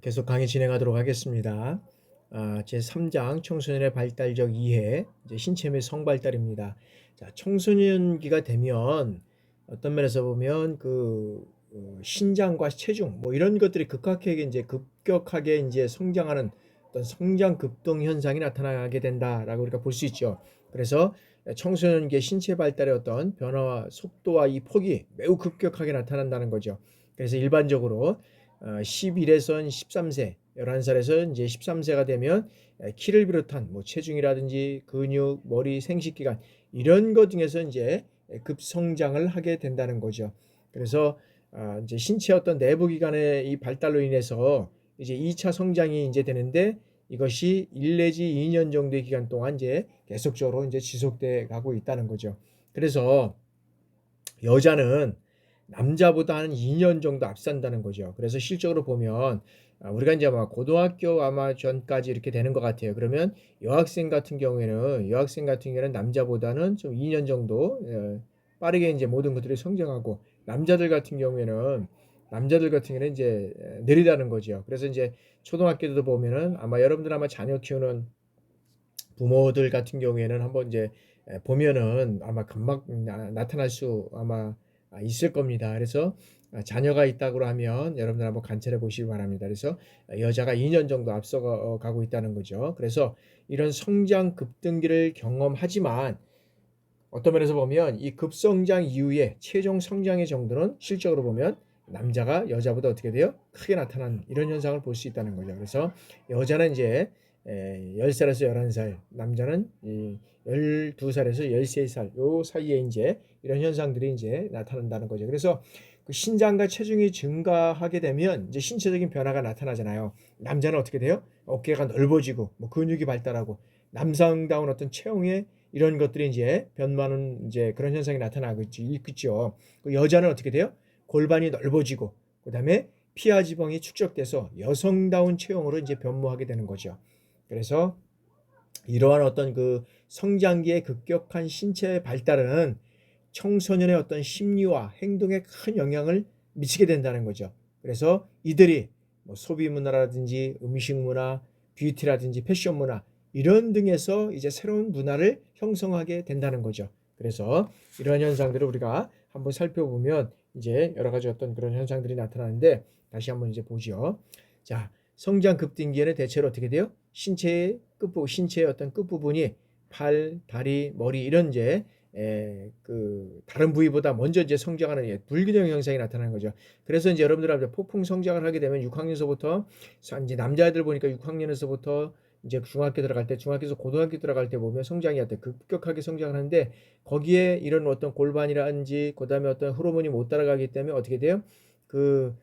계속 강의 진행하도록 하겠습니다. 제3장 청소년의 발달적 이해, 이제 신체 및 성발달입니다. 자, 청소년기가 되면 어떤 면에서 보면 신장과 체중 뭐 이런 것들이 급격하게 이제 성장하는 어떤 성장 급동 현상이 나타나게 된다라고 우리가 볼 수 있죠. 그래서 청소년기의 신체 발달의 어떤 변화와 속도와 이 폭이 매우 급격하게 나타난다는 거죠. 그래서 일반적으로 11에서 13세, 11살에서 이제 13세가 되면 키를 비롯한 뭐 체중이라든지 근육, 머리, 생식기관 이런 것 중에서 이제 급성장을 하게 된다는 거죠. 그래서 이제 신체 어떤 내부 기관의 이 발달로 인해서 이제 2차 성장이 이제 되는데 이것이 1 내지 2년 정도의 기간 동안 이제 계속적으로 이제 지속돼 가고 있다는 거죠. 그래서 여자는 남자보다 한 2년 정도 앞선다는 거죠. 그래서 실적으로 보면 우리가 이제 아마 고등학교 아마 전까지 이렇게 되는 것 같아요. 그러면 여학생 같은 경우에는 남자보다는 좀 2년 정도 빠르게 이제 모든 것들이 성장하고 남자들 같은 경우에는 이제 느리다는 거죠. 그래서 이제 초등학교도 보면은 아마 여러분들 아마 자녀 키우는 부모들 같은 경우에는 한번 이제 보면은 아마 금방 나타날 수 아마 있을 겁니다. 그래서 자녀가 있다고 하면 여러분들 한번 관찰해 보시기 바랍니다. 그래서 여자가 2년 정도 앞서 가고 있다는 거죠. 그래서 이런 성장 급등기를 경험하지만 어떤 면에서 보면 이 급성장 이후에 최종 성장의 정도는 실적으로 보면 남자가 여자보다 어떻게 돼요? 크게 나타나는 이런 현상을 볼 수 있다는 거죠. 그래서 여자는 이제 10살에서 11살, 남자는 12살에서 13살 요 사이에 이제 이런 현상들이 이제 나타난다는 거죠. 그래서 그 신장과 체중이 증가하게 되면 이제 신체적인 변화가 나타나잖아요. 남자는 어떻게 돼요? 어깨가 넓어지고 뭐 근육이 발달하고 남성다운 어떤 체형의 이런 것들이 이제 변하는 이제 그런 현상이 나타나고 있죠. 그 여자는 어떻게 돼요? 골반이 넓어지고 그다음에 피하 지방이 축적돼서 여성다운 체형으로 이제 변모하게 되는 거죠. 그래서 이러한 어떤 그 성장기의 급격한 신체 발달은 청소년의 어떤 심리와 행동에 큰 영향을 미치게 된다는 거죠. 그래서 이들이 뭐 소비 문화라든지 음식 문화, 뷰티라든지 패션 문화 이런 등에서 이제 새로운 문화를 형성하게 된다는 거죠. 그래서 이러한 현상들을 우리가 한번 살펴보면 이제 여러 가지 어떤 그런 현상들이 나타나는데 다시 한번 이제 보죠. 자, 성장 급등기에는 대체로 어떻게 돼요? 신체의 어떤 끝부분이 팔, 다리, 머리 이런 이제 다른 부위보다 먼저 이제 성장하는 불균형 현상이 나타나는 거죠. 그래서 이제 여러분들 폭풍 성장을 하게 되면 6학년서부터 이제 남자애들 보니까 6학년에서부터 이제 중학교 들어갈 때, 중학교에서 고등학교 들어갈 때 보면 성장이 어때 급격하게 성장을 하는데 거기에 이런 어떤 골반이라든지 그다음에 어떤 호르몬이 못 따라가기 때문에 어떻게 돼요? 그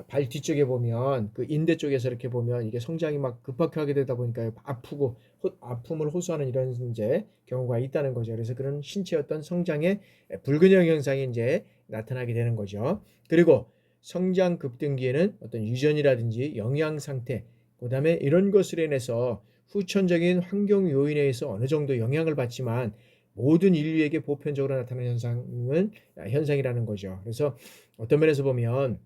발 뒤쪽에 보면 그 인대 쪽에서 이렇게 보면 이게 성장이 막 급하게 하게 되다 보니까 아프고 아픔을 호소하는 이런 이제 경우가 있다는 거죠. 그래서 그런 신체 어떤 성장의 불균형 현상이 이제 나타나게 되는 거죠. 그리고 성장 급등기에는 어떤 유전이라든지 영양 상태, 그다음에 이런 것으로 인해서 후천적인 환경 요인에 의해서 어느 정도 영향을 받지만 모든 인류에게 보편적으로 나타나는 현상이라는 거죠. 그래서 어떤 면에서 보면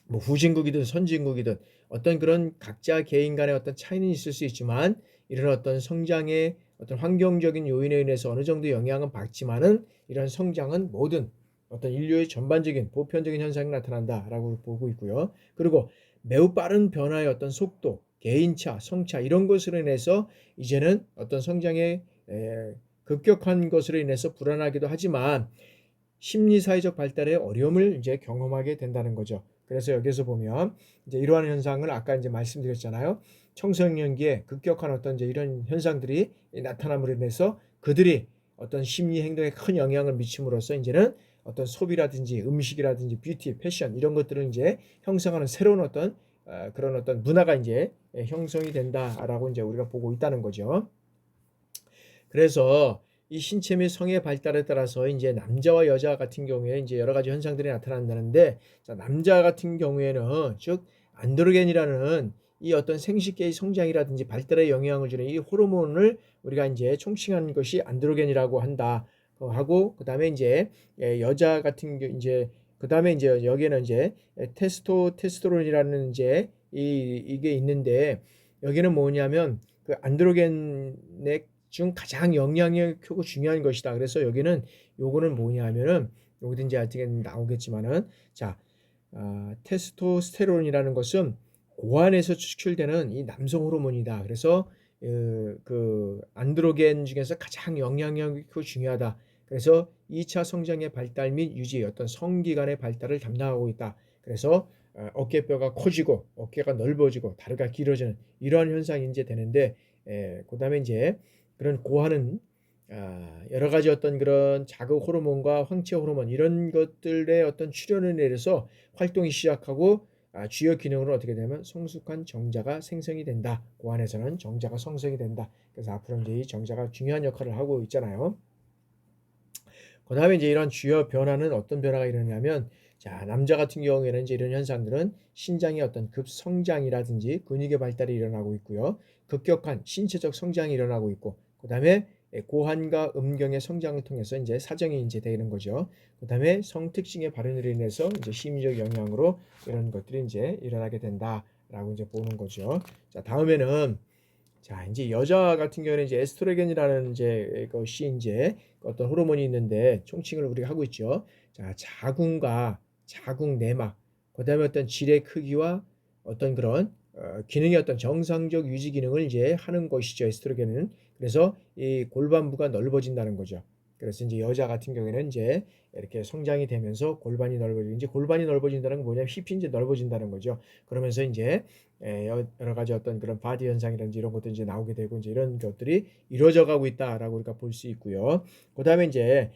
뭐 후진국이든 선진국이든 어떤 그런 각자 개인 간의 어떤 차이는 있을 수 있지만 이런 어떤 성장의 어떤 환경적인 요인에 의해서 어느 정도 영향은 받지만은 이런 성장은 모든 어떤 인류의 전반적인 보편적인 현상이 나타난다라고 보고 있고요. 그리고 매우 빠른 변화의 어떤 속도, 개인차, 성차 이런 것으로 인해서 이제는 어떤 성장의 급격한 것으로 인해서 불안하기도 하지만 심리사회적 발달에 어려움을 이제 경험하게 된다는 거죠. 그래서 여기서 보면 이제 이러한 현상을 아까 이제 말씀드렸잖아요. 청소년기에 급격한 어떤 이제 이런 현상들이 나타남으로 인해서 그들이 어떤 심리 행동에 큰 영향을 미침으로써 이제는 어떤 소비라든지 음식이라든지 뷰티, 패션 이런 것들을 이제 형성하는 새로운 어떤 그런 어떤 문화가 이제 형성이 된다라고 이제 우리가 보고 있다는 거죠. 그래서 이 신체 및 성의 발달에 따라서 이제 남자와 여자 같은 경우에 이제 여러 가지 현상들이 나타난다는데, 자, 남자 같은 경우에는 즉 안드로겐이라는 이 어떤 생식계의 성장이라든지 발달에 영향을 주는 이 호르몬을 우리가 이제 총칭한 것이 안드로겐이라고 한다 하고, 그다음에 이제 여자 같은 경우 이제 그다음에 이제 여기에는 이제 테스토스테론이라는 이제 이게 있는데 여기는 뭐냐면 그 안드로겐 중 가장 영향력 크고 중요한 것이다. 그래서 여기는 요거는 뭐냐면은 여기도 이제 어떻게 나오겠지만은 자, 테스토스테론이라는 것은 고환에서 추출되는 이 남성 호르몬이다. 그래서 그 안드로겐 중에서 가장 영향력이 크고 중요하다. 그래서 2차 성장의 발달 및 유지 어떤 성기관의 발달을 담당하고 있다. 그래서 어깨뼈가 커지고 어깨가 넓어지고 다리가 길어지는 이러한 현상이 이제 되는데 그다음에 이제 그런 고환은 여러 가지 어떤 그런 자극 호르몬과 황체 호르몬 이런 것들의 어떤 출현을 내려서 활동이 시작하고 주요 기능으로 어떻게 되면 성숙한 정자가 생성이 된다. 고환에서는 정자가 성성이 된다. 그래서 앞으로 이제 이 정자가 중요한 역할을 하고 있잖아요. 그 다음에 이제 이런 주요 변화는 어떤 변화가 일어나냐면 자, 남자 같은 경우에는 이제 이런 현상들은 신장의 어떤 급성장이라든지 근육의 발달이 일어나고 있고요. 급격한 신체적 성장이 일어나고 있고 그 다음에 고환과 음경의 성장을 통해서 이제 사정이 이제 되는 거죠. 그 다음에 성특징의 발현으로 인해서 이제 심리적 영향으로 이런 것들이 이제 일어나게 된다라고 이제 보는 거죠. 자, 다음에는 자, 이제 여자 같은 경우는 이제 에스트로겐이라는 이제 것이 이제 어떤 호르몬이 있는데 총칭을 우리가 하고 있죠. 자, 자궁과 자궁 내막, 그다음에 어떤 질의 크기와 어떤 그런 기능의 어떤 정상적 유지 기능을 이제 하는 것이죠. 에스트로겐은. 그래서 이 골반부가 넓어진다는 거죠. 그래서 이제 여자 같은 경우에는 이제 이렇게 성장이 되면서 골반이 넓어지고 이제 골반이 넓어진다는 건 뭐냐면 힙이 이제 넓어진다는 거죠. 그러면서 이제 여러 가지 어떤 그런 바디 현상이라든지 이런 것들이 이제 나오게 되고 이제 이런 것들이 이루어져 가고 있다라고 우리가 볼 수 있고요. 그다음에 이제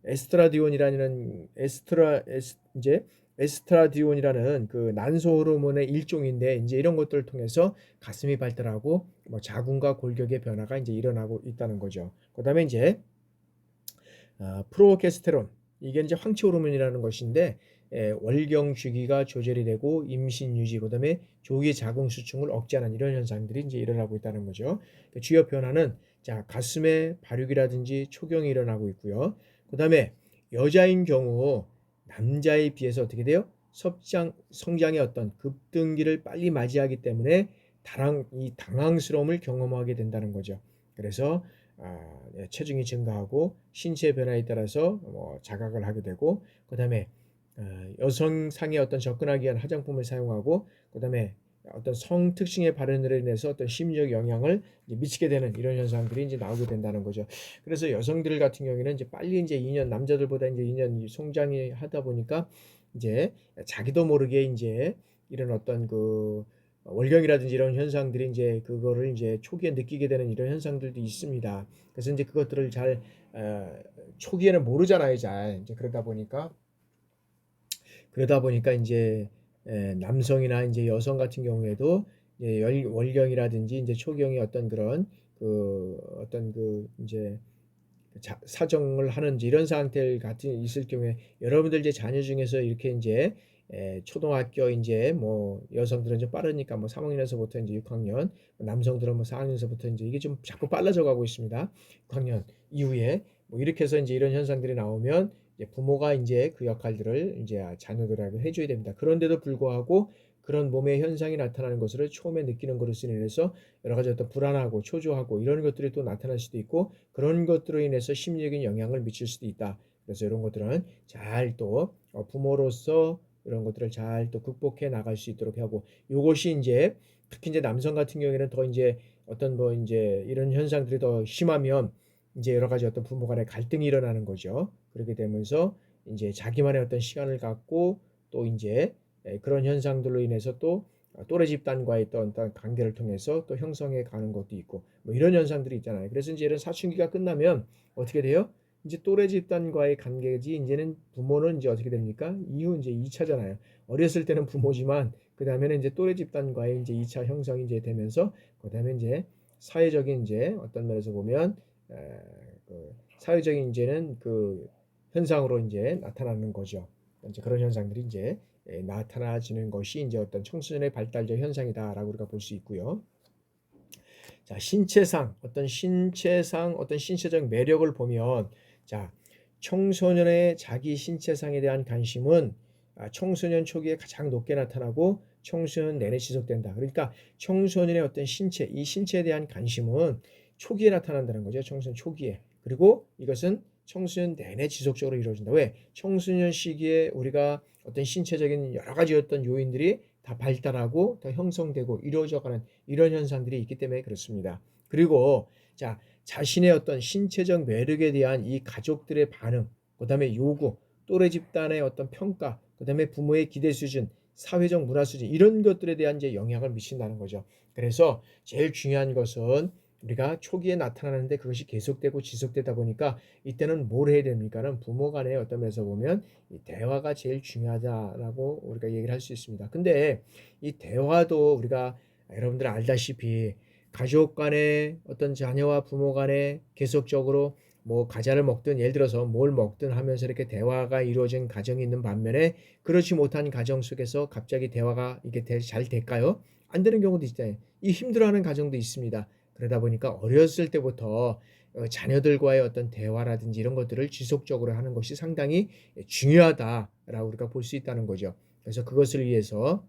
에스트라디온이라는 이제 에스트라디온이라는 그 난소 호르몬의 일종인데 이제 이런 것들을 통해서 가슴이 발달하고 뭐 자궁과 골격의 변화가 이제 일어나고 있다는 거죠. 그다음에 이제 프로게스테론 이게 이제 황체 호르몬이라는 것인데 월경 주기가 조절이 되고 임신 유지 그다음에 조기 자궁 수축을 억제하는 이런 현상들이 이제 일어나고 있다는 거죠. 그 주요 변화는 자 가슴의 발육이라든지 초경이 일어나고 있고요. 그다음에 여자인 경우 남자에 비해서 어떻게 돼요? 성장의 어떤 급등기를 빨리 맞이하기 때문에 이 당황스러움을 경험하게 된다는 거죠. 그래서 체중이 증가하고 신체 변화에 따라서 뭐 자각을 하게 되고 그다음에 여성상의 어떤 접근하기 위한 화장품을 사용하고 그다음에 어떤 성 특징의 발현으로 인해서 어떤 심리적 영향을 미치게 되는 이런 현상들이 이제 나오게 된다는 거죠. 그래서 여성들 같은 경우에는 이제 빨리 이제 2년 남자들보다 이제 2년 성장이 하다 보니까 이제 자기도 모르게 이제 이런 어떤 그 월경이라든지 이런 현상들이 이제 그거를 이제 초기에 느끼게 되는 이런 현상들도 있습니다. 그래서 이제 그것들을 잘 초기에는 모르잖아요, 잘 이제 그러다 보니까 이제 남성이나 이제 여성 같은 경우에도 이제 월경이라든지 이제 초경의 어떤 그런 그 어떤 그 이제 사정을 하는지 이런 상태를 같은 있을 경우에 여러분들 이제 자녀 중에서 이렇게 이제 초등학교 이제 뭐 여성들은 좀 빠르니까 뭐 3학년에서부터 이제 6학년, 남성들은 뭐 4학년에서부터 이제 이게 좀 자꾸 빨라져 가고 있습니다. 6학년 이후에 뭐 이렇게 해서 이제 이런 현상들이 나오면 이제 부모가 이제 그 역할들을 이제 자녀들에게 해줘야 됩니다. 그런데도 불구하고 그런 몸의 현상이 나타나는 것을 처음에 느끼는 것으로 인해서 여러 가지 어떤 불안하고 초조하고 이런 것들이 또 나타날 수도 있고 그런 것들로 인해서 심리적인 영향을 미칠 수도 있다. 그래서 이런 것들은 잘 또 부모로서 이런 것들을 잘 또 극복해 나갈 수 있도록 하고 이것이 이제 특히 이제 남성 같은 경우에는 더 이제 어떤 뭐 이제 이런 현상들이 더 심하면 이제 여러 가지 어떤 부모 간의 갈등이 일어나는 거죠. 그렇게 되면서 이제 자기만의 어떤 시간을 갖고 또 이제 그런 현상들로 인해서 또 또래 집단과의 어떤 관계를 통해서 또 형성해 가는 것도 있고 뭐 이런 현상들이 있잖아요. 그래서 이제 이런 사춘기가 끝나면 어떻게 돼요? 이제 또래 집단과의 관계지 이제는 부모는 이제 어떻게 됩니까? 이후 이제 2차잖아요. 어렸을 때는 부모지만 그 다음에는 이제 또래 집단과의 이제 2차 형성이 이제 되면서 그 다음에 이제 사회적인 이제 어떤 면에서 보면 그 사회적인 이제는 그 현상으로 이제 나타나는 거죠. 이제 그런 현상들이 이제 나타나지는 것이 이제 어떤 청소년의 발달적 현상이다라고 우리가 볼 수 있고요. 자, 어떤 신체적 매력을 보면 자, 청소년의 자기 신체상에 대한 관심은 청소년 초기에 가장 높게 나타나고 청소년 내내 지속된다. 그러니까 청소년의 어떤 신체, 이 신체에 대한 관심은 초기에 나타난다는 거죠. 청소년 초기에. 그리고 이것은 청소년 내내 지속적으로 이루어진다. 왜? 청소년 시기에 우리가 어떤 신체적인 여러 가지 어떤 요인들이 다 발달하고 더 형성되고 이루어져가는 이런 현상들이 있기 때문에 그렇습니다. 그리고 자, 자신의 어떤 신체적 매력에 대한 이 가족들의 반응, 그 다음에 요구, 또래 집단의 어떤 평가, 그 다음에 부모의 기대 수준, 사회적 문화 수준 이런 것들에 대한 이제 영향을 미친다는 거죠. 그래서 제일 중요한 것은 우리가 초기에 나타나는데 그것이 계속되고 지속되다 보니까 이때는 뭘 해야 됩니까는 부모 간의 어떤 면에서 보면 이 대화가 제일 중요하다라고 우리가 얘기를 할 수 있습니다. 근데 이 대화도 우리가 여러분들 알다시피 가족 간에 어떤 자녀와 부모 간에 계속적으로 뭐 과자를 먹든 예를 들어서 뭘 먹든 하면서 이렇게 대화가 이루어진 가정이 있는 반면에 그렇지 못한 가정 속에서 갑자기 대화가 이게 잘 될까요? 안 되는 경우도 있잖아요. 이 힘들어하는 가정도 있습니다. 그러다 보니까 어렸을 때부터 자녀들과의 어떤 대화라든지 이런 것들을 지속적으로 하는 것이 상당히 중요하다라고 우리가 볼 수 있다는 거죠. 그래서 그것을 위해서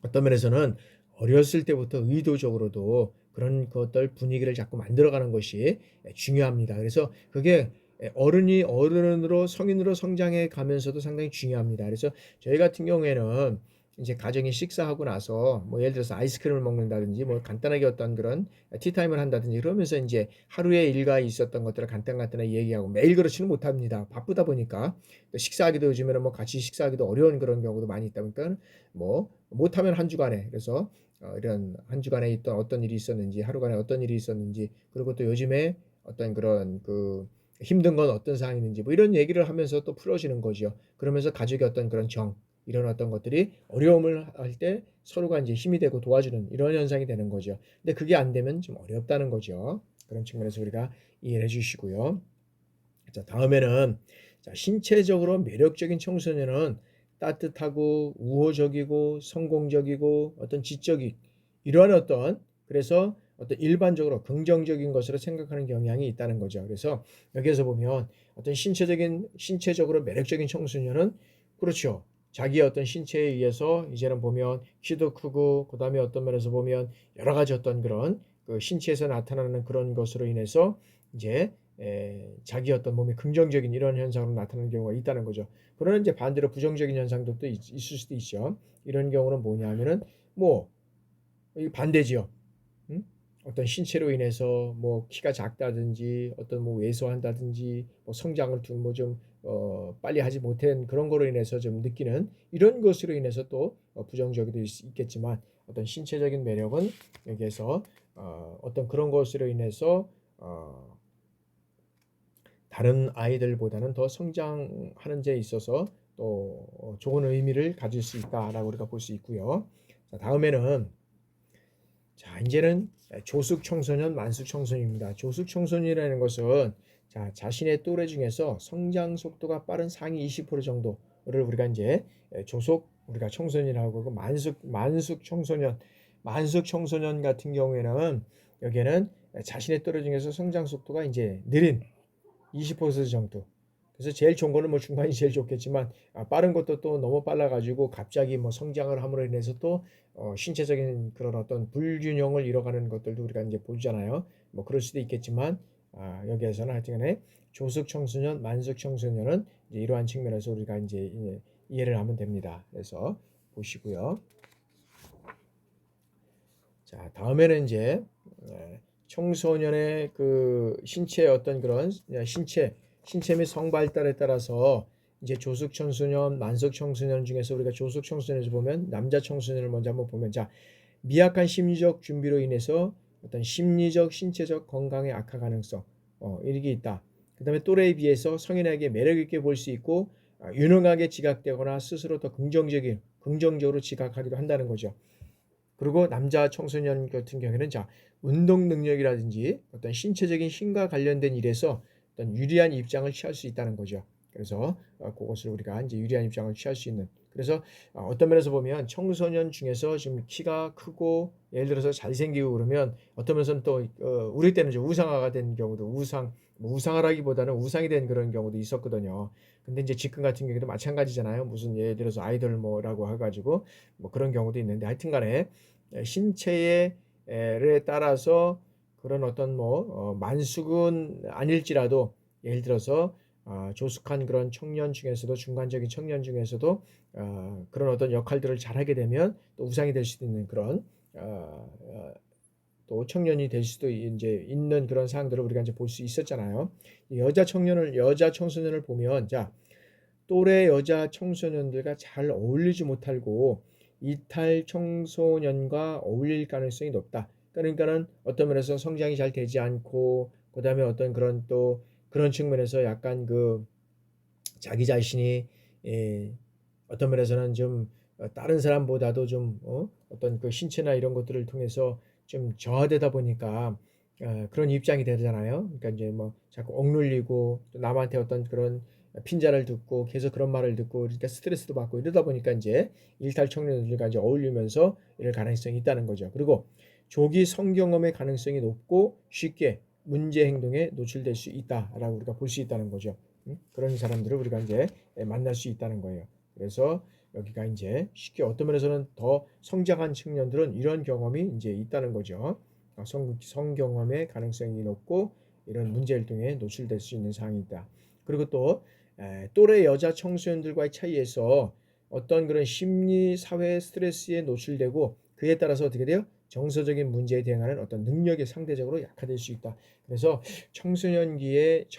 어떤 면에서는 어렸을 때부터 의도적으로도 그런 것들 분위기를 자꾸 만들어가는 것이 중요합니다. 그래서 그게 어른이 어른으로 성인으로 성장해 가면서도 상당히 중요합니다. 그래서 저희 같은 경우에는 이제 가정이 식사하고 나서 뭐 예를 들어서 아이스크림을 먹는다든지 뭐 간단하게 어떤 그런 티타임을 한다든지 그러면서 이제 하루의 일과에 있었던 것들을 간단하게 얘기하고 매일 그렇지는 못합니다. 바쁘다 보니까 또 식사하기도 요즘에는 뭐 같이 식사하기도 어려운 그런 경우도 많이 있다 보니까 뭐 못하면 한 주간에 그래서 이런 한 주간에 있던 어떤 일이 있었는지 하루간에 어떤 일이 있었는지 그리고 또 요즘에 어떤 그런 그 힘든 건 어떤 상황이있는지 뭐 이런 얘기를 하면서 또 풀어지는 거죠. 그러면서 가족의 어떤 그런 정 이런 어떤 것들이 어려움을 할 때 서로가 이제 힘이 되고 도와주는 이런 현상이 되는 거죠. 근데 그게 안 되면 좀 어렵다는 거죠. 그런 측면에서 우리가 이해해 주시고요. 자, 다음에는 자, 신체적으로 매력적인 청소년은 따뜻하고 우호적이고 성공적이고 어떤 지적인 이러한 어떤 그래서 어떤 일반적으로 긍정적인 것으로 생각하는 경향이 있다는 거죠. 그래서 여기에서 보면 어떤 신체적으로 매력적인 청소년은 그렇죠. 자기의 어떤 신체에 의해서 이제는 보면 키도 크고 그다음에 어떤 면에서 보면 여러 가지 어떤 그런 그 신체에서 나타나는 그런 것으로 인해서 이제 자기 어떤 몸의 긍정적인 이런 현상으로 나타나는 경우가 있다는 거죠. 그러나 이제 반대로 부정적인 현상도 또 있을 수도 있죠. 이런 경우는 뭐냐면은 뭐 반대지요. 음? 어떤 신체로 인해서 뭐 키가 작다든지 어떤 뭐 왜소한다든지 뭐 성장을 좀뭐좀 빨리 하지 못한 그런 거로 인해서 좀 느끼는 이런 것으로 인해서 또 부정적이도 있겠지만 어떤 신체적인 매력은 여기에서 어떤 그런 것으로 인해서 다른 아이들보다는 더 성장하는 데 있어서 또 좋은 의미를 가질 수 있다라고 우리가 볼 수 있고요. 자, 다음에는 자, 이제는 조숙 청소년, 만숙 청소년입니다. 조숙 청소년이라는 것은 자, 자신의 또래 중에서 성장 속도가 빠른 상위 20% 정도를 우리가 이제 조속 우리가 청소년이라고 하고 만숙 청소년, 만숙 청소년 같은 경우에는 여기에는 자신의 또래 중에서 성장 속도가 이제 느린 20% 정도. 그래서 제일 좋은 거는 뭐 중반이 제일 좋겠지만 빠른 것도 또 너무 빨라가지고 갑자기 뭐 성장을 함으로 인해서 또 신체적인 그런 어떤 불균형을 잃어가는 것들도 우리가 이제 보잖아요. 뭐 그럴 수도 있겠지만 여기에서는 하여튼간에 조숙 청소년, 만숙 청소년은 이제 이러한 측면에서 우리가 이제 이해를 하면 됩니다. 그래서 보시고요. 자, 다음에는 이제 청소년의 그 신체의 어떤 그런 신체 및 성 발달에 따라서 이제 조숙 청소년, 만숙 청소년 중에서 우리가 조숙 청소년에서 보면 남자 청소년을 먼저 한번 보면 자, 미약한 심리적 준비로 인해서 어떤 심리적, 신체적 건강의 악화 가능성 이게 있다. 그다음에 또래에 비해서 성인에게 매력 있게 볼 수 있고 유능하게 지각되거나 스스로 더 긍정적으로 지각하기도 한다는 거죠. 그리고 남자 청소년 같은 경우에는 자, 운동 능력이라든지 어떤 신체적인 힘과 관련된 일에서 어떤 유리한 입장을 취할 수 있다는 거죠. 그래서 그것을 우리가 이제 유리한 입장을 취할 수 있는. 그래서 어떤 면에서 보면 청소년 중에서 지금 키가 크고 예를 들어서 잘생기고 그러면 어떤 면에서는 또 우리 때는 이제 우상화가 된 경우도 뭐 우상화라기보다는 우상이 된 그런 경우도 있었거든요. 근데 이제 지금 같은 경우도 마찬가지잖아요. 무슨 예를 들어서 아이돌 뭐라고 해가지고 뭐 그런 경우도 있는데 하여튼간에 신체에 에 따라서 그런 어떤 뭐 만숙은 아닐지라도 예를 들어서 조숙한 그런 청년 중에서도 중간적인 청년 중에서도 그런 어떤 역할들을 잘하게 되면 또 우상이 될 수도 있는 그런 또 청년이 될 수도 이제 있는 그런 사항들을 우리가 이제 볼 수 있었잖아요. 여자 청소년을 보면 자 또래 여자 청소년들과 잘 어울리지 못하고 이탈 청소년과 어울릴 가능성이 높다. 그러니까는 어떤 면에서 성장이 잘 되지 않고 그다음에 어떤 그런 또 그런 측면에서 약간 그 자기 자신이 예, 어떤 면에서는 좀 다른 사람보다도 좀 어떤 그 신체나 이런 것들을 통해서 좀 저하되다 보니까 그런 입장이 되잖아요. 그러니까 이제 뭐 자꾸 억눌리고 또 남한테 어떤 그런 핀잔을 듣고 계속 그런 말을 듣고 그러니까 스트레스도 받고 이러다 보니까 이제 일탈 청년들과 이제 어울리면서 이럴 가능성이 있다는 거죠. 그리고 조기 성경험의 가능성이 높고 쉽게 문제 행동에 노출될 수 있다라고 우리가 볼 수 있다는 거죠. 그런 사람들을 우리가 이제 만날 수 있다는 거예요. 그래서 여기가 이제 쉽게 어떤 면에서는 더 성장한 청년들은 이런 경험이 이제 있다는 거죠. 성경험의 가능성이 높고 이런 문제 활동에 노출될 수 있는 상황이 있다. 그리고 또 또래 여자 청소년들과의 차이에서 어떤 그런 심리 사회 스트레스에 노출되고 그에 따라서 어떻게 돼요? 정서적인 문제에 대응하는 어떤 능력이 상대적으로 약화될 수 있다. 그래서 청소년기를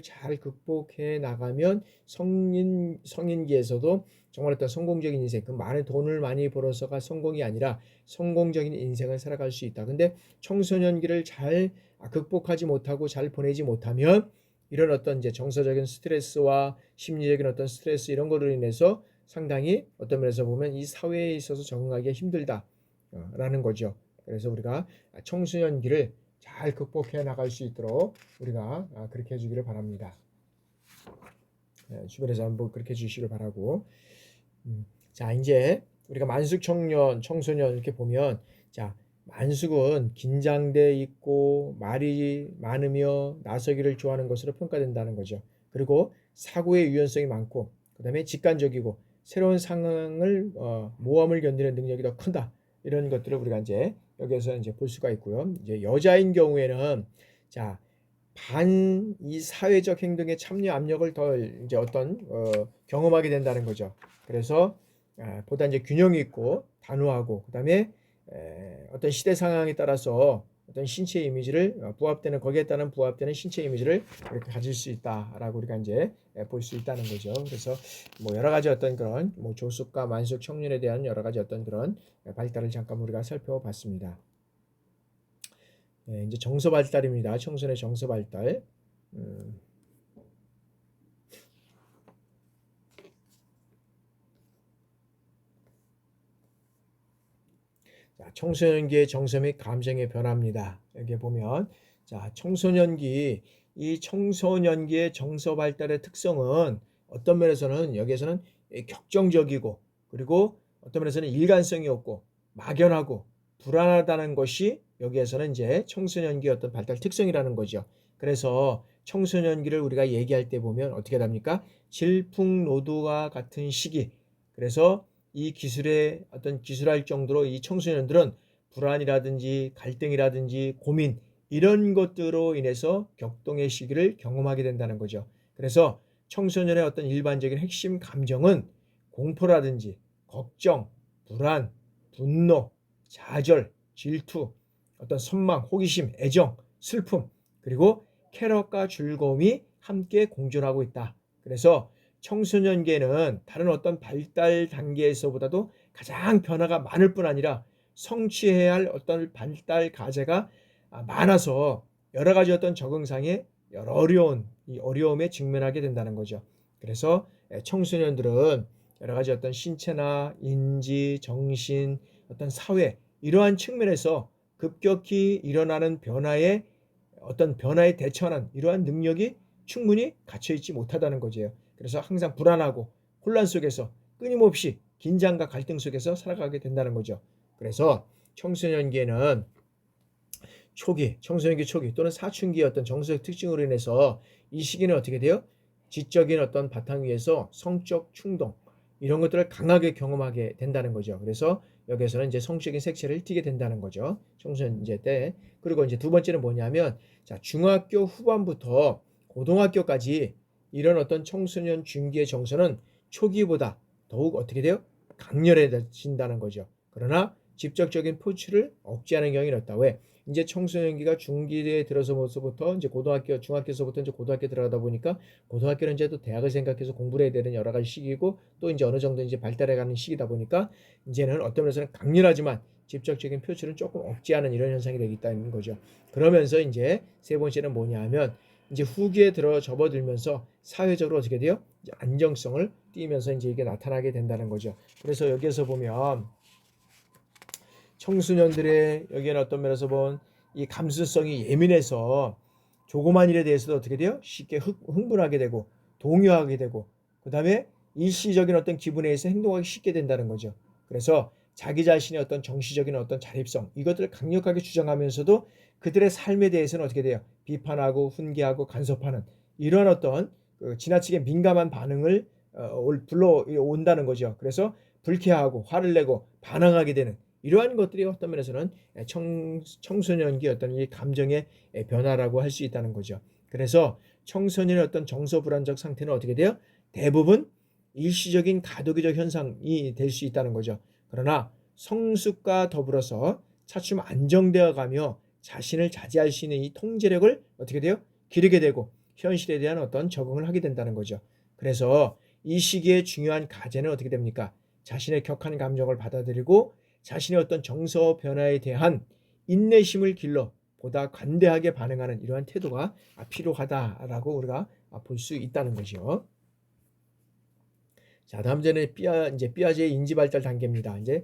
잘 극복해 나가면 성인기에서도 정말 어떤 성공적인 인생, 그 많은 돈을 많이 벌어서가 성공이 아니라 성공적인 인생을 살아갈 수 있다. 근데 청소년기를 잘 극복하지 못하고 잘 보내지 못하면 이런 어떤 이제 정서적인 스트레스와 심리적인 어떤 스트레스 이런 거로 인해서 상당히 어떤 면에서 보면 이 사회에 있어서 적응하기가 힘들다라는 거죠. 그래서 우리가 청소년기를 잘 극복해 나갈 수 있도록 우리가 그렇게 해주기를 바랍니다. 주변에서 한번 그렇게 해주시길 바라고. 자 이제 우리가 만숙 청년, 청소년 이렇게 보면 자 만숙은 긴장돼 있고 말이 많으며 나서기를 좋아하는 것으로 평가된다는 거죠. 그리고 사고의 유연성이 많고 그 다음에 직관적이고 새로운 상황을 모험을 견디는 능력이 더 크다. 이런 것들을 우리가 이제 여기서 이제 볼 수가 있고요. 이제 여자인 경우에는 자 이 사회적 행동에 참여 압력을 더 이제 어떤 경험하게 된다는 거죠. 그래서 보다 이제 균형이 있고 단호하고 그다음에 어떤 시대 상황에 따라서 어떤 신체 이미지를 부합되는 거기에 따른 부합되는 신체 이미지를 이렇게 가질 수 있다라고 우리가 이제 볼 수 있다는 거죠. 그래서 뭐 여러 가지 어떤 그런 뭐 조숙과 만숙 청년에 대한 여러 가지 어떤 그런 발달을 잠깐 우리가 살펴봤습니다. 이제 정서 발달입니다. 청소년의 정서 발달. 자, 청소년기의 정서 및 감정의 변화입니다. 여기 보면 자, 이 청소년기의 정서 발달의 특성은 어떤 면에서는 여기에서는 격정적이고 그리고 어떤 면에서는 일관성이 없고 막연하고 불안하다는 것이 여기에서는 이제 청소년기의 어떤 발달 특성이라는 거죠. 그래서 청소년기를 우리가 얘기할 때 보면 어떻게 답니까? 질풍노도와 같은 시기. 그래서 이 기술에 어떤 기술할 정도로 이 청소년들은 불안이라든지 갈등이라든지 고민 이런 것들로 인해서 격동의 시기를 경험하게 된다는 거죠. 그래서 청소년의 어떤 일반적인 핵심 감정은 공포라든지 걱정, 불안, 분노, 좌절, 질투, 어떤 선망, 호기심, 애정, 슬픔 그리고 쾌락과 즐거움이 함께 공존하고 있다. 그래서 청소년기에는 다른 어떤 발달 단계에서보다도 가장 변화가 많을 뿐 아니라 성취해야 할 어떤 발달 과제가 많아서 여러 가지 어떤 적응상의 여러 이 어려움에 직면하게 된다는 거죠. 그래서 청소년들은 여러 가지 어떤 신체나 인지, 정신, 어떤 사회 이러한 측면에서 급격히 일어나는 변화에 대처하는 이러한 능력이 충분히 갇혀 있지 못하다는 거죠. 그래서 항상 불안하고 혼란 속에서 끊임없이 긴장과 갈등 속에서 살아가게 된다는 거죠. 그래서 청소년기에는 청소년기 초기 또는 사춘기의 어떤 정서적 특징으로 인해서 이 시기는 어떻게 돼요? 지적인 어떤 바탕 위에서 성적 충동 이런 것들을 강하게 경험하게 된다는 거죠. 그래서 여기에서는 이제 성적인 색채를 띠게 된다는 거죠. 청소년기 때. 그리고 이제 두 번째는 뭐냐면 자, 중학교 후반부터 고등학교까지 이런 어떤 청소년 중기의 정서는 초기보다 더욱 어떻게 돼요? 강렬해진다는 거죠. 그러나 직접적인 표출을 억제하는 경향이 있다. 왜? 이제 청소년기가 중기에 들어서부터 이제 고등학교, 중학교에서부터 이제 고등학교 들어가다 보니까 고등학교는 이제 또 대학을 생각해서 공부를 해야 되는 여러 가지 시기고 또 이제 어느 정도 이제 발달해가는 시기다 보니까 이제는 어떤 면에서는 강렬하지만 직접적인 표출은 조금 억제하는 이런 현상이 되기 때문인 거죠. 그러면서 이제 세 번째는 뭐냐하면 이제 후기에 들어 접어들면서 사회적으로 어떻게 돼요? 이제 안정성을 띠면서 이제 이게 나타나게 된다는 거죠. 그래서 여기에서 보면 청소년들의 여기에는 어떤 면에서 본 이 감수성이 예민해서 조그만 일에 대해서도 어떻게 돼요? 쉽게 흥분하게 되고 동요하게 되고 그 다음에 일시적인 어떤 기분에 의해서 행동하기 쉽게 된다는 거죠. 그래서 자기 자신의 어떤 정치적인 어떤 자립성 이것들을 강력하게 주장하면서도 그들의 삶에 대해서는 어떻게 돼요? 비판하고 훈계하고 간섭하는 이러한 어떤 지나치게 민감한 반응을 불러온다는 거죠. 그래서 불쾌하고 화를 내고 반항하게 되는 이러한 것들이 어떤 면에서는 청소년기 어떤 이 감정의 변화라고 할 수 있다는 거죠. 그래서 청소년의 어떤 정서 불안적 상태는 어떻게 돼요? 대부분 일시적인 가도기적 현상이 될 수 있다는 거죠. 그러나 성숙과 더불어서 차츰 안정되어 가며 자신을 자제할 수 있는 이 통제력을 어떻게 돼요? 기르게 되고 현실에 대한 어떤 적응을 하게 된다는 거죠. 그래서 이 시기에 중요한 과제는 어떻게 됩니까? 자신의 격한 감정을 받아들이고 자신의 어떤 정서 변화에 대한 인내심을 길러 보다 관대하게 반응하는 이러한 태도가 필요하다라고 우리가 볼 수 있다는 거죠. 자, 다음 전에 이제 삐아제의 인지 발달 단계입니다. 이제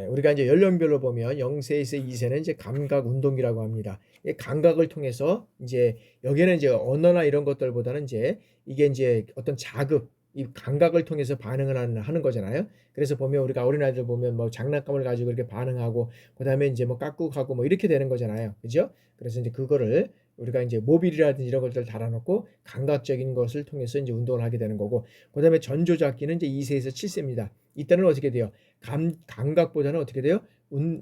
우리가 이제 연령별로 보면 0세에서 2세는 이제 감각 운동기라고 합니다. 이 감각을 통해서 이제 여기는 이제 언어나 이런 것들보다는 이제 이게 이제 어떤 자극 이 감각을 통해서 반응을 하는 거잖아요. 그래서 보면 우리가 어린아이들 보면 뭐 장난감을 가지고 이렇게 반응하고 그다음에 이제 뭐 깍꾹하고 뭐 이렇게 되는 거잖아요. 그죠? 그래서 이제 그거를 우리가 이제 모빌이라든지 이런 것들 달아놓고 감각적인 것을 통해서 이제 운동을 하게 되는 거고 그다음에 전조작기는 이제 2세에서 7세입니다. 이때는 어떻게 돼요? 감각보다는 어떻게 돼요?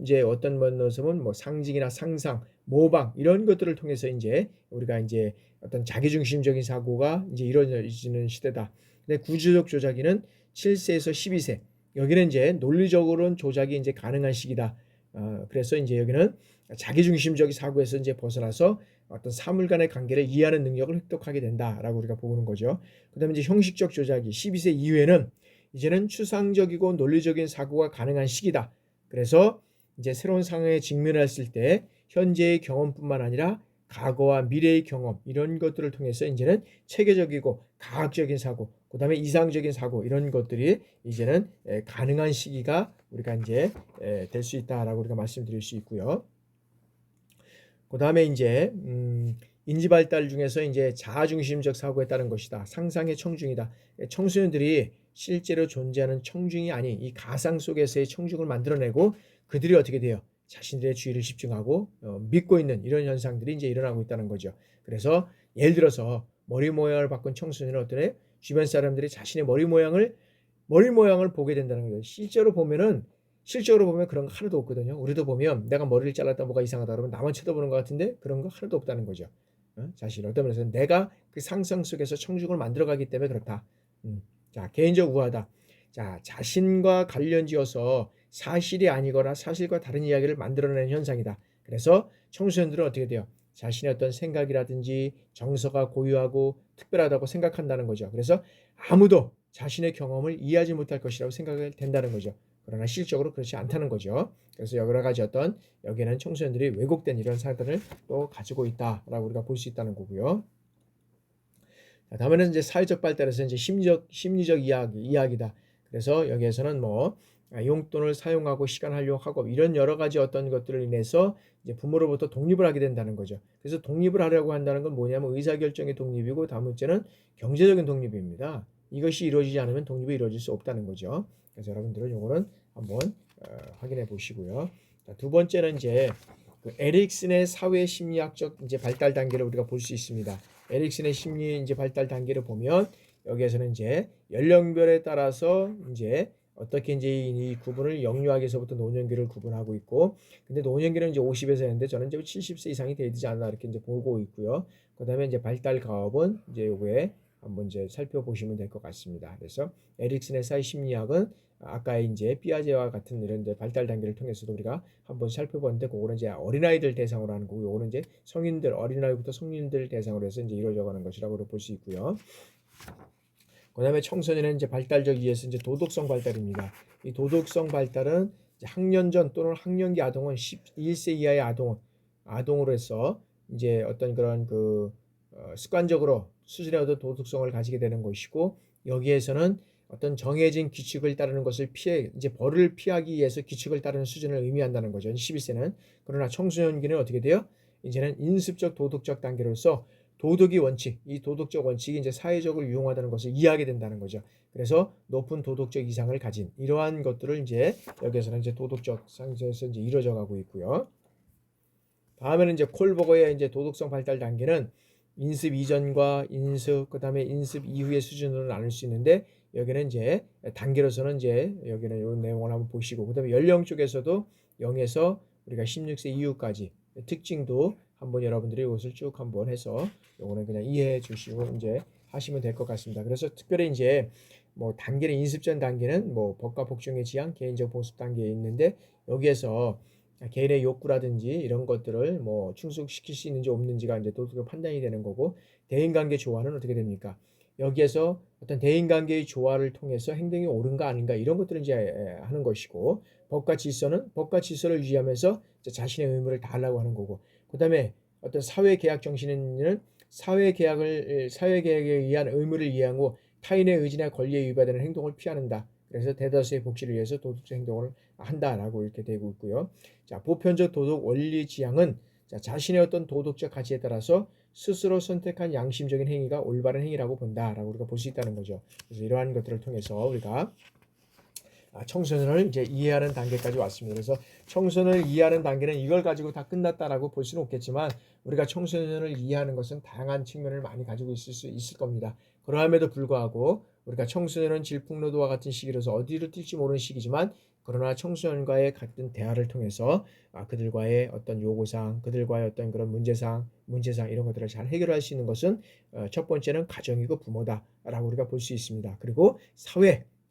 이제 어떤 면에서는 뭐 상징이나 상상, 모방 이런 것들을 통해서 이제 우리가 이제 어떤 자기중심적인 사고가 이제 이루어지는 시대다. 근데 구조적 조작기는 7세에서 12세. 여기는 이제 논리적으로는 조작이 이제 가능한 시기다. 그래서 이제 여기는 자기중심적인 사고에서 이제 벗어나서 어떤 사물 간의 관계를 이해하는 능력을 획득하게 된다라고 우리가 보는 거죠. 그다음에 이제 형식적 조작이 12세 이후에는 이제는 추상적이고 논리적인 사고가 가능한 시기다. 그래서 이제 새로운 상황에 직면했을 때 현재의 경험뿐만 아니라 과거와 미래의 경험 이런 것들을 통해서 이제는 체계적이고 과학적인 사고, 그다음에 이상적인 사고 이런 것들이 이제는 가능한 시기가 우리가 이제 될 수 있다라고 우리가 말씀드릴 수 있고요. 그다음에 이제 인지 발달 중에서 이제 자아중심적 사고에 따른 것이다. 상상의 청중이다. 청소년들이 실제로 존재하는 청중이 아닌 이 가상 속에서의 청중을 만들어내고 그들이 어떻게 돼요? 자신들의 주의를 집중하고 믿고 있는 이런 현상들이 이제 일어나고 있다는 거죠. 그래서 예를 들어서 머리 모양을 바꾼 청소년은 어떠래? 주변 사람들이 자신의 머리 모양을 보게 된다는 거죠. 실제로 보면 그런 거 하나도 없거든요. 우리도 보면 내가 머리를 잘랐다 뭐가 이상하다 그러면 나만 쳐다보는 것 같은데 그런 거 하나도 없다는 거죠. 자신 어떤 면에서 내가 그 상상 속에서 청중을 만들어가기 때문에 그렇다. 자, 개인적 우화다. 자, 자신과 관련지어서 사실이 아니거나 사실과 다른 이야기를 만들어내는 현상이다. 그래서 청소년들은 어떻게 돼요? 자신의 어떤 생각이라든지 정서가 고유하고 특별하다고 생각한다는 거죠. 그래서 아무도 자신의 경험을 이해하지 못할 것이라고 생각이 된다는 거죠. 그러나 실질적으로 그렇지 않다는 거죠. 그래서 여러 가지 어떤 여기에는 청소년들이 왜곡된 이런 사들을 또 가지고 있다라고 우리가 볼 수 있다는 거고요. 자, 다음에는 이제 사회적 발달에서 이제 심리적 이야기다. 그래서 여기에서는 뭐 용돈을 사용하고 시간 활용하고 이런 여러 가지 어떤 것들을 인해서 이제 부모로부터 독립을 하게 된다는 거죠. 그래서 독립을 하려고 한다는 건 뭐냐면 의사결정의 독립이고 다음 번째는 경제적인 독립입니다. 이것이 이루어지지 않으면 독립이 이루어질 수 없다는 거죠. 그래서 여러분들은 요거는 한번 확인해 보시고요. 자, 두 번째는 이제 그 에릭슨의 사회 심리학적 이제 발달 단계를 우리가 볼 수 있습니다. 에릭슨의 심리 이제 발달 단계를 보면 여기에서는 이제 연령별에 따라서 이제 어떻게 이제 이 구분을 영유아기에서부터 노년기를 구분하고 있고, 근데 노년기는 이제 50에서 했는데 저는 이제 70세 이상이 돼야 되지 않나 이렇게 이제 보고 있고요. 그다음에 이제 발달 가업은 이제 요거에 한번 이제 살펴보시면 될 것 같습니다. 그래서 에릭슨의 사회 심리학은 아까 이제 피아제와 같은 이런 이제 발달 단계를 통해서도 우리가 한번 살펴봤는데, 그거는 이제 어린아이들 대상으로 하는 거고, 요거는 이제 성인들, 어린아이부터 성인들 대상으로 해서 이제 이루어져가는 것이라고 볼 수 있고요. 그다음에 청소년은 이제 발달적 이해에서 이제 도덕성 발달입니다. 이 도덕성 발달은 이제 학년전 또는 학년기 아동은 11세 이하의 아동으로 해서 이제 어떤 그런 습관적으로 수준의 어떤 도덕성을 가지게 되는 것이고, 여기에서는 어떤 정해진 규칙을 따르는 것을 이제 벌을 피하기 위해서 규칙을 따르는 수준을 의미한다는 거죠. 11세는. 그러나 청소년기는 어떻게 돼요? 이제는 인습적 도덕적 단계로서 도덕의 원칙, 이 도덕적 원칙이 이제 사회적으로 유용하다는 것을 이해하게 된다는 거죠. 그래서 높은 도덕적 이상을 가진 이러한 것들을 이제 여기에서는 이제 도덕적 상에서 이제 이루어져 가고 있고요. 다음에는 이제 콜버거의 이제 도덕성 발달 단계는 인습 이전과 인습, 그다음에 인습 이후의 수준으로 나눌 수 있는데, 여기는 이제 단계로서는 이제 여기는 이런 내용을 한번 보시고, 그다음에 연령 쪽에서도 0에서 우리가 16세 이후까지 특징도 한번 여러분들이 이것을 쭉 한번 해서 요거는 그냥 이해해 주시고 이제 하시면 될 것 같습니다. 그래서 특별히 이제 뭐 단계는 인습전 단계는 뭐 법과 복종의 지향, 개인적 보습 단계에 있는데, 여기에서 개인의 욕구라든지 이런 것들을 뭐 충족시킬 수 있는지 없는지가 이제 도덕적 판단이 되는 거고, 대인관계 조화는 어떻게 됩니까? 여기에서 어떤 대인관계의 조화를 통해서 행동이 옳은가 아닌가 이런 것들을 이제 하는 것이고, 법과 질서는 법과 질서를 유지하면서 자신의 의무를 다하려고 하는 거고, 그다음에 어떤 사회계약 정신은 사회계약에 의한 의무를 이해하고 타인의 의지나 권리에 위반되는 행동을 피하는다. 그래서 대다수의 복지를 위해서 도덕적 행동을 한다라고 이렇게 되고 있고요. 자, 보편적 도덕 원리 지향은 자신의 어떤 도덕적 가치에 따라서 스스로 선택한 양심적인 행위가 올바른 행위라고 본다라고 우리가 볼 수 있다는 거죠. 그래서 이러한 것들을 통해서 우리가 청소년을 이제 이해하는 단계까지 왔습니다. 그래서 청소년을 이해하는 단계는 이걸 가지고 다 끝났다라고 볼 수는 없겠지만, 우리가 청소년을 이해하는 것은 다양한 측면을 많이 가지고 있을 수 있을 겁니다. 그러함에도 불구하고 우리가 청소년은 질풍노도와 같은 시기로서 어디를 뛸지 모르는 시기지만, 그러나 청소년과의 같은 대화를 통해서 그들과의 어떤 요구사항, 그들과의 어떤 그런 문제사항 이런 것들을 잘 해결할 수 있는 것은 첫 번째는 가정이고 부모다라고 우리가 볼 수 있습니다. 그리고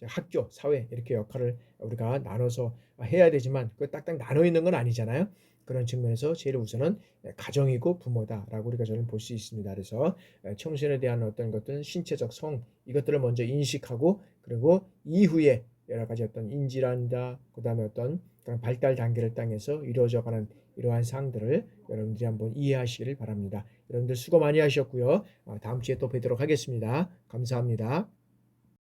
학교, 사회 이렇게 역할을 우리가 나눠서 해야 되지만 그 딱딱 나눠 있는 건 아니잖아요. 그런 측면에서 제일 우선은 가정이고 부모다라고 우리가 저는 볼 수 있습니다. 그래서 청소년에 대한 어떤 것들은 신체적 성 이것들을 먼저 인식하고, 그리고 이후에 여러 가지 어떤 인지란다, 그다음에 어떤 그런 발달 단계를 땅에서 이루어져가는 이러한 사항들을 여러분들이 한번 이해하시기를 바랍니다. 여러분들 수고 많이 하셨고요. 다음 주에 또 뵙도록 하겠습니다. 감사합니다.